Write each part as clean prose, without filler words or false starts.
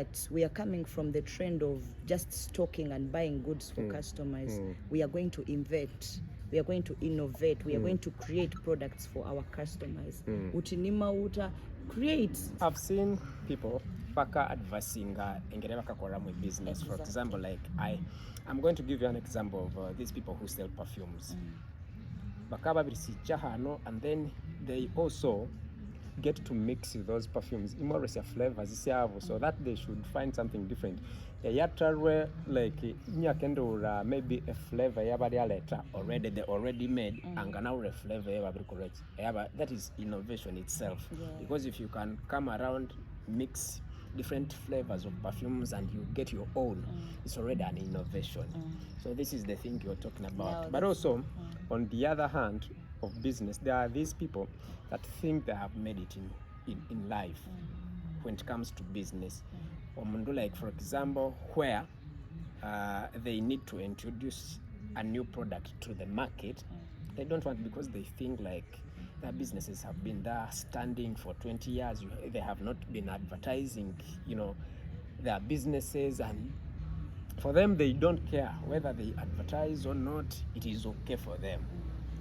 That we are coming from the trend of just stocking and buying goods for customers. We are going to invent. We are going to innovate. We are going to create products for our customers. Utinima uta create. I've seen people paka adversing engere bakakora mu business. For example, like I'm going to give you an example of these people who sell perfumes. Bakaba bisicha hano, and then they also get to mix those perfumes imorisia flavors so that they should find something different. Yatarwe like nyakendo maybe a flavor yabadi later already they already made and now a flavor yabadi correct. That is innovation itself. Because if you can come around mix different flavors of perfumes and you get your own, it's already an innovation. So this is the thing you're talking about. But also on the other hand of business, there are these people that think they have made it in life when it comes to business. Like for example, where they need to introduce a new product to the market, they don't want, because they think like their businesses have been there standing for 20 years. They have not been advertising, their businesses, and for them, they don't care whether they advertise or not. It is okay for them.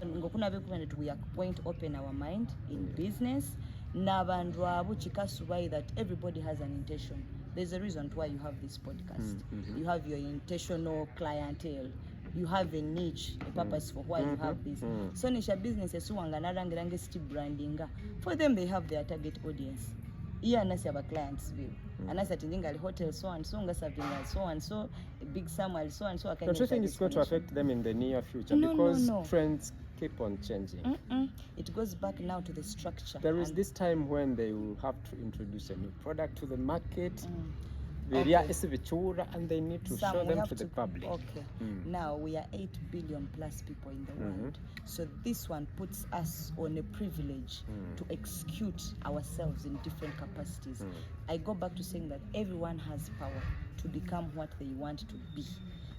We are going to open our mind in business. That everybody has an intention. There's a reason why you have this podcast. You have your intentional clientele. You have a niche, a purpose for why you have this. So nisha businesses branding. For them, they have their target audience. Here nasi our clients view. Anasa tinginga hotel so and so, ngasavinga so and so, big Samuel so and so. Don't you think it's going to affect them in the near future? Because trends keep on changing. It goes back now to the structure. There is this time when they will have to introduce a new product to the market. And they need to show them to the public. Okay. Now we are 8 billion plus people in the world. So this one puts us on a privilege to execute ourselves in different capacities. I go back to saying that everyone has power to become what they want to be.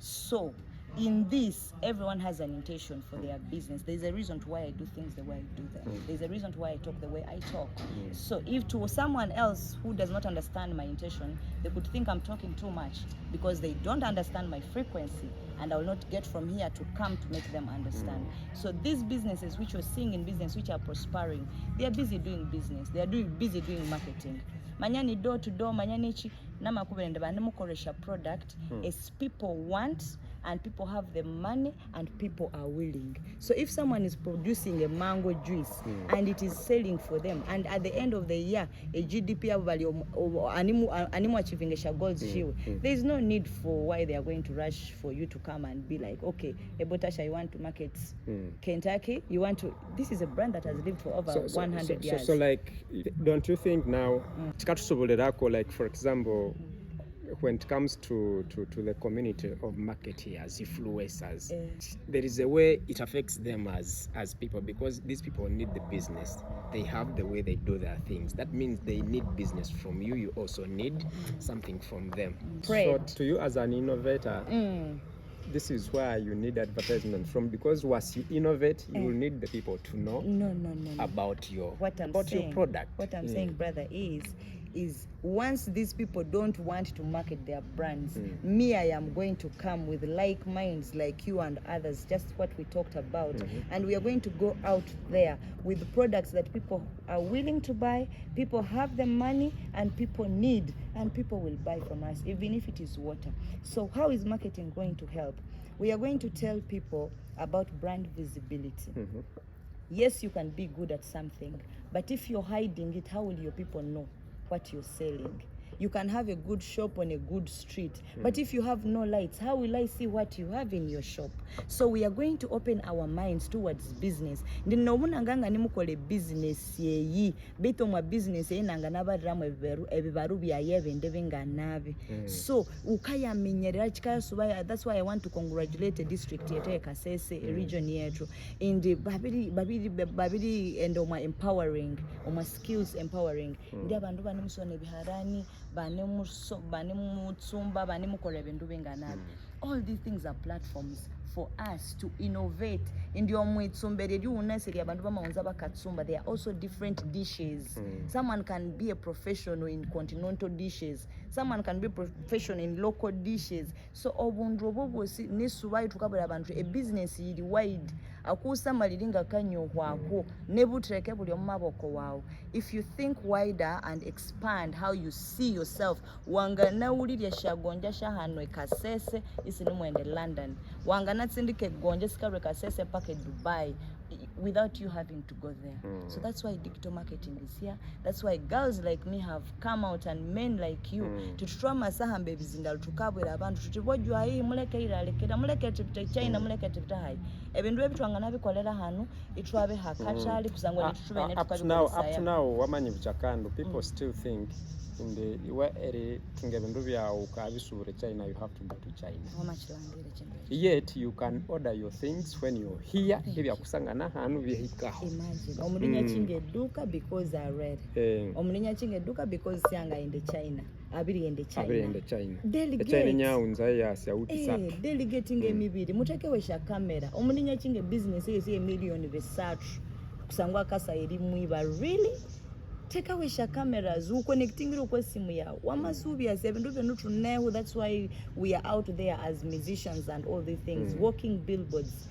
So in this, everyone has an intention for their business. There's a reason why I do things the way I do them. There's a reason why I talk the way I talk. So if to someone else who does not understand my intention, they could think I'm talking too much because they don't understand my frequency, and I will not get from here to come to make them understand. So these businesses which you're seeing in business, which are prospering, they are busy doing business. They are busy doing marketing. Manyani door to door, manyanichi, namakubenda banamukoresha product as people want, and people have the money and people are willing. So if someone is producing a mango juice and it is selling for them, and at the end of the year a GDP animal achieving a goals, there is no need for why they are going to rush for you to come and be like, okay, Tasha, you want to market Kentucky, you want to, this is a brand that has lived for over 100 years. So like, don't you think now like for example, when it comes to the community of marketeers, influencers, there is a way it affects them as people, because these people need the business. They have the way they do their things. That means they need business from you. You also need something from them. So to you as an innovator, this is where you need advertisement from, because once you innovate, you will need the people to know about your product. What I'm saying, brother, is once these people don't want to market their brands, me, I am going to come with like minds like you and others, just what we talked about, and we are going to go out there with products that people are willing to buy, people have the money, and people need, and people will buy from us, even if it is water. So how is marketing going to help? We are going to tell people about brand visibility. Yes, you can be good at something, but if you're hiding it, how will your people know what you're selling? You can have a good shop on a good street, but if you have no lights, how will I see what you have in your shop? So we are going to open our minds towards business. Ndinobunanganga nimukole business yeyi bito mwa business yeyi nanga nabaramu ebibaru byaye ndebenga nabe. So ukayamenyerera chikasuba. That's why I want to congratulate the district yete Kasese region yetu in the babiri and oma empowering, oma skills empowering. Ndi abantu banemusone biharani, all these things are platforms for us to innovate indio mwitsumbe lyuunaseri abantu bamawunza bakatsumba. There are also different dishes. Someone can be a professional in continental dishes, someone can be a professional in local dishes. So obundu obwo bwosi nesubayi tukabula abantu a business yili wide akusamaliri nga kanyohwako ne butereke buli mu maboko waawo. If you think wider and expand how you see yourself, wanga nawulirya shagonja shahano Kasese isini mwende London, wanga natsindike gonja sikarwe Kasese pake Dubai, without you having to go there. So that's why digital marketing is here. That's why girls like me have come out, and men like you tututwa masahambe bizinda tukabwera abantu tutibojwa hii muleke iralekera muleke tupite China muleke tupite hai ebindu ebitwanga nabikolera hanu itwabe hakatali kusangwa nitutube ne tukabikola. Up to now wamanyi buchakando people still think in the iwa eri tungebindu byawo ukabisubure China, you have to go to China. How much langere chembe? Yet you can order your things when you're here. Ibya kusangana hanu byehikaho. Imagine omulinya chinge duka because I read. Omulinya chinge duka because sianga inde China. Abiri inde China. Delegate. China nyaunza yasi autisatu. Delegating emibiri. Mutekewesha kamera. Omulinya chinge business yesi million besatu. Kusangwa kasa eri mwiba really? Take away your cameras, who connecting to Kwesimuya, Wamasubia, 7 tunehu. That's why we are out there as musicians and all these things, walking billboards.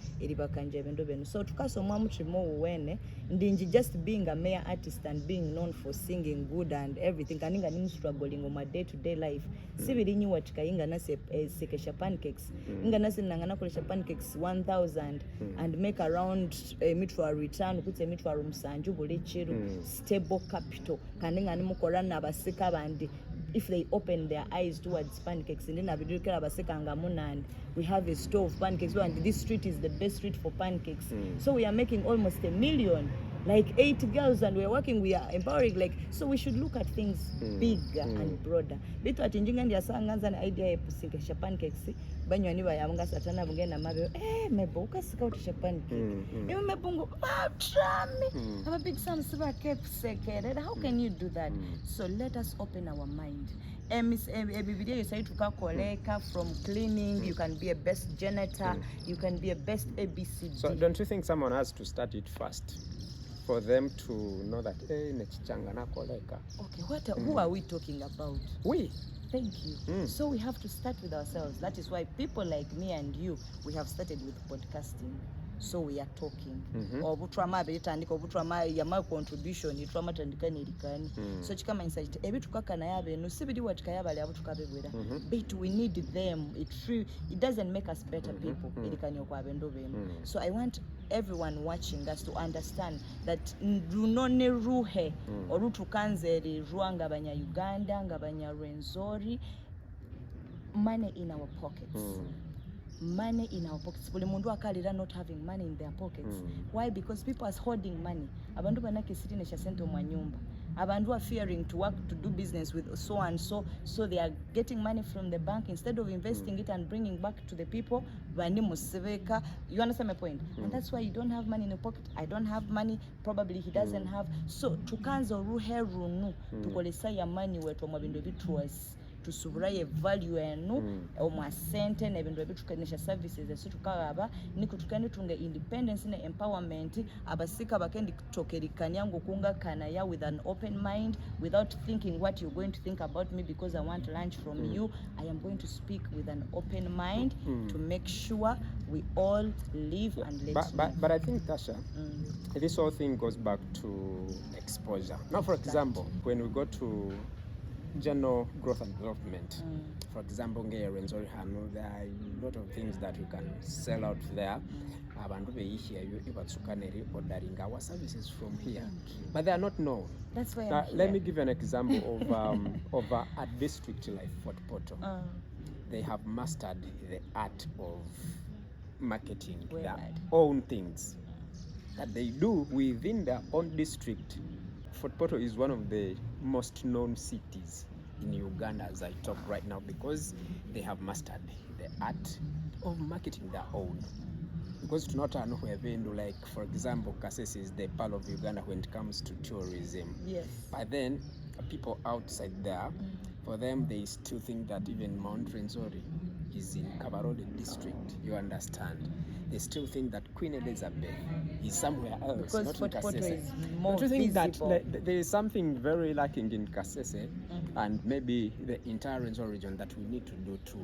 So tukaso mamuchimo uwene ndinji just being a mere artist and being known for singing good and everything kaninga nini struggling on my day-to-day life. Sibiri nyiwa chikainga nase sekesha pancakes inga nase nangana kulesha pancakes 1000 and make around mitwa return kutse mitwa rumsanju buli chiru stable capital kaninga nimukora nabasika bandi. If they open their eyes towards pancakes, and then and we have a store of pancakes, and this street is the best street for pancakes. So we are making almost 1 million, like 8 girls, and we're working, we are empowering, like, so we should look at things bigger and broader. Bitu atinjinga ndia sanganza na idea ya pusinkesha pancakes, banyo aniba ya mga satana bungena mabe, mebo ukasika utisha pancake. Mebungu, trami, have a big Sam siba cake sekere. How can you do that? So let us open our mind. Video you say to koleka from cleaning, you can be a best janitor, you can be a best ABCD. So don't you think someone has to start it first for them to know that nechichanga na koleka? Okay, who are we talking about? We. Thank you. So we have to start with ourselves. That is why people like me and you, we have started with podcasting. So we are talking. Obutrama belitandika obutrama ya my contribution itrama tandika nilikani. So chikama insight ebi tukaka na yabe no sibidi watikayaba lya butukabebwera. But we need them. It doesn't make us better people. Ilikani okwabendo beno. So I want everyone watching us to understand that runone ruhe orutukanzeri ruanga banya Uganda ngabanya Rwenzori, money in our pockets. Money in our pockets. Bulimundu akalira not having money in their pockets. Why? Because people are hoarding money. Abandu banake sitting nesha sente mu nyumba. Abandu are fearing to work to do business with so and so, so they are getting money from the bank instead of investing it and bringing back to the people. Bani musiveka. You understand my point? And that's why you don't have money in your pocket. I don't have money. Probably he doesn't have. So tukanzo ruhe runu tukolesa ya money wetu mwabindo bitruas. Tusuburaye value enu omwasente nebintu ebitukanisha services esu tukaba niko tukane tunga independence na empowerment abasika bakendi kutokerikanya ngokunga kana ya with an open mind without thinking what you're going to think about me because I want lunch from you. I am going to speak with an open mind to make sure we all live and let but I think Tasha, this whole thing goes back to exposure. Now for example, when we go to general growth and development, for example, there are a lot of things that we can sell out there. Ordering our services from here, but they are not known. That's why let me give you an example of a district like Fort Portal. They have mastered the art of marketing their own things that they do within their own district. Fort Portal is one of the most known cities in Uganda as I talk right now because they have mastered the art of marketing their own. Because to not know where they do, like for example, Kasese is the pearl of Uganda when it comes to tourism. Yes. But then people outside there, For them, they still think that even Mount Rwenzori is in Kabarole district. You understand? They still think that Queen Elizabeth is somewhere else, because not Fort in Portal Kasese. is more Don't you think visible. that there is something very lacking in Kasese and maybe the entire Rwenzori region that we need to do to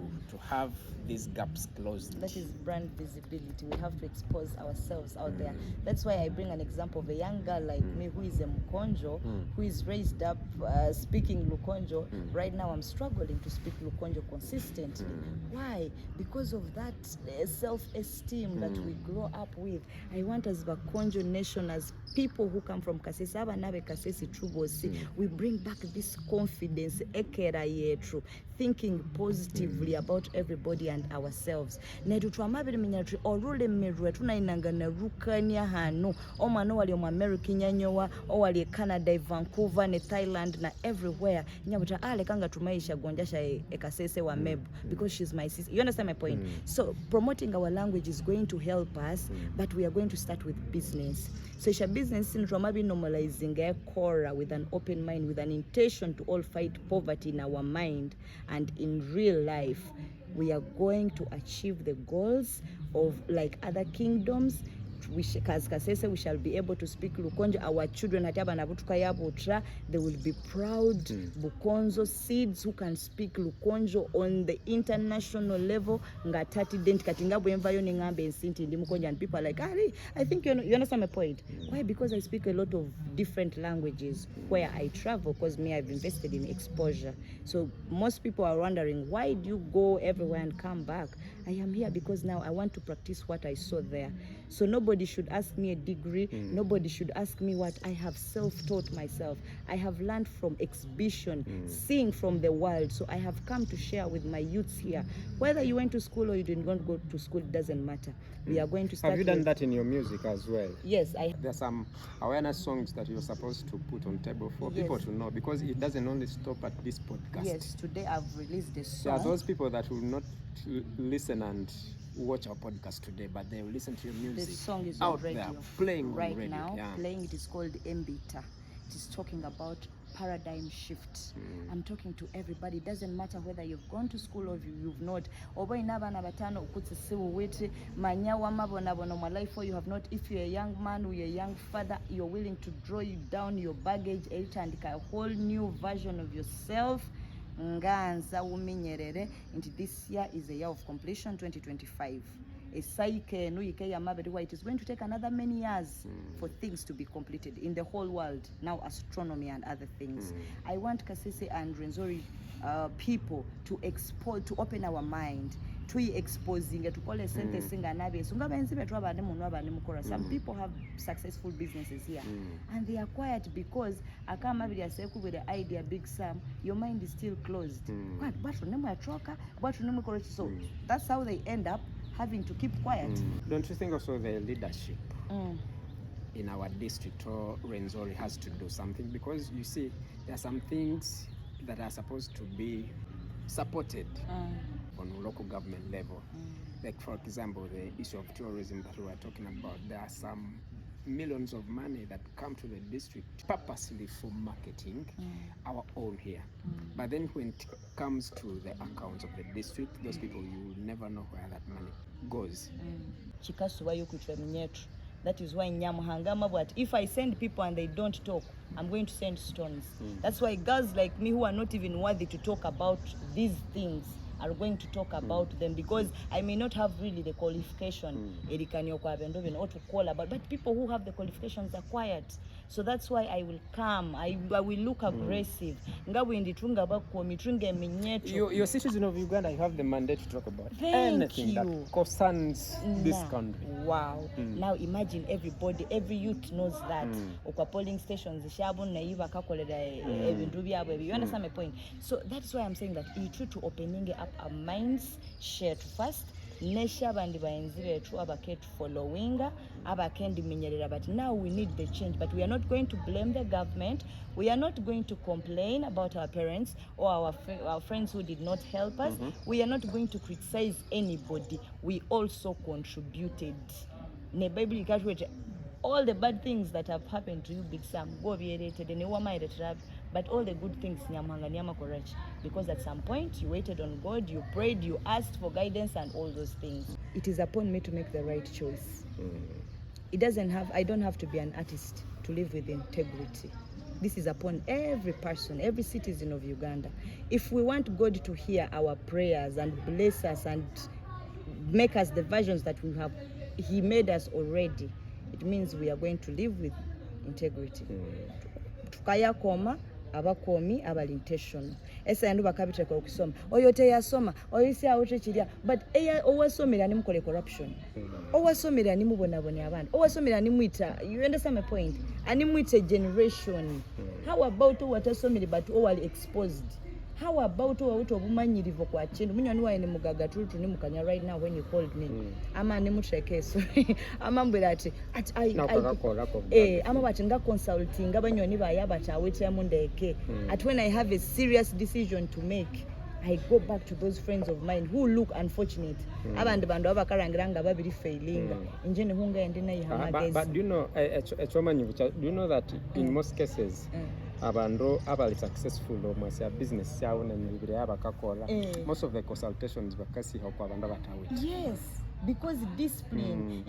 have these gaps closed? That is brand visibility. We have to expose ourselves out there. That's why I bring an example of a young girl like me who is a Lukonjo, who is raised up speaking Lukonjo. Right now I'm struggling to speak Lukonjo consistently. Why? Because of that self-esteem that we grow up with. I want as Bakonjo nation, as people who come from Kasese, abanabe Kasese Trubosi, we bring back this confidence, ekera yetu, thinking positively about everybody and ourselves. Netutwamabiri minyatri oluleme lwetu nainanga nerukania hano omwana wali omu America nyanyowa owali Canada, Vancouver ne Thailand na everywhere nyabuta alekanga tumaisha gonjasha ekasese wa mebu because she's my sister. You understand my point? So promoting our language is going to help us, but we are going to start with business. So it's a business in Romabi normalizing a Kora with an open mind, with an intention to all fight poverty in our mind and in real life. We are going to achieve the goals of like other kingdoms. Kasese, we shall be able to speak Lukonjo. Our children, they will be proud Bukonzo seeds who can speak Lukonjo on the international level. And people are like, I think you understand my point. Why? Because I speak a lot of different languages where I travel, because me, I've invested in exposure. So most people are wondering, why do you go everywhere and come back? I am here because now I want to practice what I saw there. So nobody should ask me a degree. Nobody should ask me what. I have self-taught myself. I have learned from exhibition, seeing from the world. So I have come to share with my youths here. Whether you went to school or you didn't go to school, it doesn't matter. We are going to start. Have you done that in your music as well? Yes, There are some awareness songs that you're supposed to put on table for people to know, because it doesn't only stop at this podcast. Yes, today I've released a song. There are those people that will not listen and watch our podcast today, but they will listen to your music. The song is out on radio. there, playing right on radio. now. Playing. It is called Mbita. It is talking about paradigm shift. I'm talking to everybody. It doesn't matter whether you've gone to school or you've not. Oba inaba na batano ukutse siwu wete manyawa mabonabona my life, or you have not. If you're a young man or you're a young father, you're willing to draw you down your baggage and a whole new version of yourself. Nganza uminyerere into this year is a year of completion, 2025. It is going to take another many years for things to be completed in the whole world, now astronomy and other things. I want Kasese and Rwenzori people to open our mind, to exposing to call a sentence. Some people have successful businesses here and they are quiet because I come with the idea Bigsam, your mind is still closed. So that's how they end up having to keep quiet. Don't you think also the leadership in our district or Rwenzori has to do something? Because you see, there are some things that are supposed to be supported on local government level. Like for example, the issue of tourism that we were talking about. There are some millions of money that come to the district purposely for marketing our own here. But then when it comes to the accounts of the district, those people, you will never know where that money goes. That is why Nyamuhangama, but if I send people and they don't talk, I'm going to send stones. That's why girls like me who are not even worthy to talk about these things are going to talk about them, because I may not have really the qualification or to call about, but people who have the qualifications are quiet. So that's why I will come. I will look aggressive. Your citizen of Uganda, you have the mandate to talk about anything that concerns this country. Wow. Now imagine everybody, every youth knows that. Polling stations, you understand my point? So that's why I'm saying that it's true to opening up our minds, share to first. Nesha bandi baenzi betu abaketu following abakendi minyerera, but now we need the change. But we are not going to blame the government. We are not going to complain about our parents or our friends who did not help us. We are not going to criticize anybody. We also contributed. All the bad things that have happened to you, Bigsam, go be related and but all the good things nyamanga nyama correct, because at some point you waited on God, you prayed, you asked for guidance and all those things. It is upon me to make the right choice. I don't have to be an artist to live with integrity. This is upon every person, every citizen of Uganda. If we want God to hear our prayers and bless us and make us the versions that He made us already, it means we are going to live with integrity. Tukayakoma abakomi abali intentional. Esa yandu bakabiteka okusoma. Oyo teyasoma, oyo si awuche kirya, but owasomera ni mukole corruption. Owasomera ni mubonabone abantu. Owasomera ni muita, you understand my point? Ani muita generation. How about owatasomera but owali exposed? How about obumanyirivu kwa chindu? Munyoni wa ni mugaga tutu ni mukanya right now when you called me. Ama ni mutreke so. Ama mbira ati ama bati nga consulting abanyoni baya bati awete mundeke. At when I have a serious decision to make, I go back to those friends of mine who look unfortunate. Abandi bandu abakarangiranga babiri failing. Injini hunga endina yihamagezi. But do you know do you know that in most cases abantu abali successful omwasa business yawo n'emibiri abakakola, most of the consultations bakasiha kwa bandu batawiti. Yes, because discipline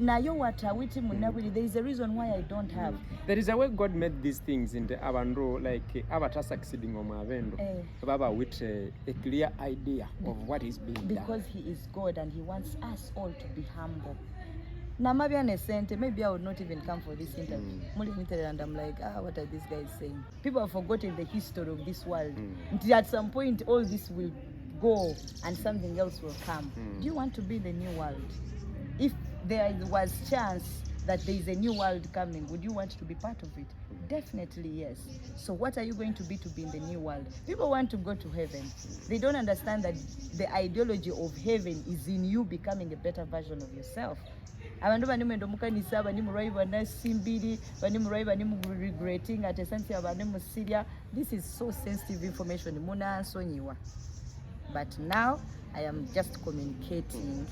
nayo watawiti munabuli. There is a reason why I don't have. There is a way God made these things in the abandu, like abata succeeding omwabendo baba with a clear idea of what is being done, because He is God and He wants us all to be humble. Now, maybe I would not even come for this interview. And I'm like, what are these guys saying? People have forgotten the history of this world. At some point, all this will go and something else will come. Do you want to be in the new world? If there was chance that there is a new world coming, would you want to be part of it? Definitely yes. So what are you going to be in the new world? People want to go to heaven. They don't understand that the ideology of heaven is in you becoming a better version of yourself. Abantu banimendo mukanisa banimurwayi banasimbiri banimurwayi regretting at essence abanimusiria. This is so sensitive information muna sonyiwa. But now I am just communicating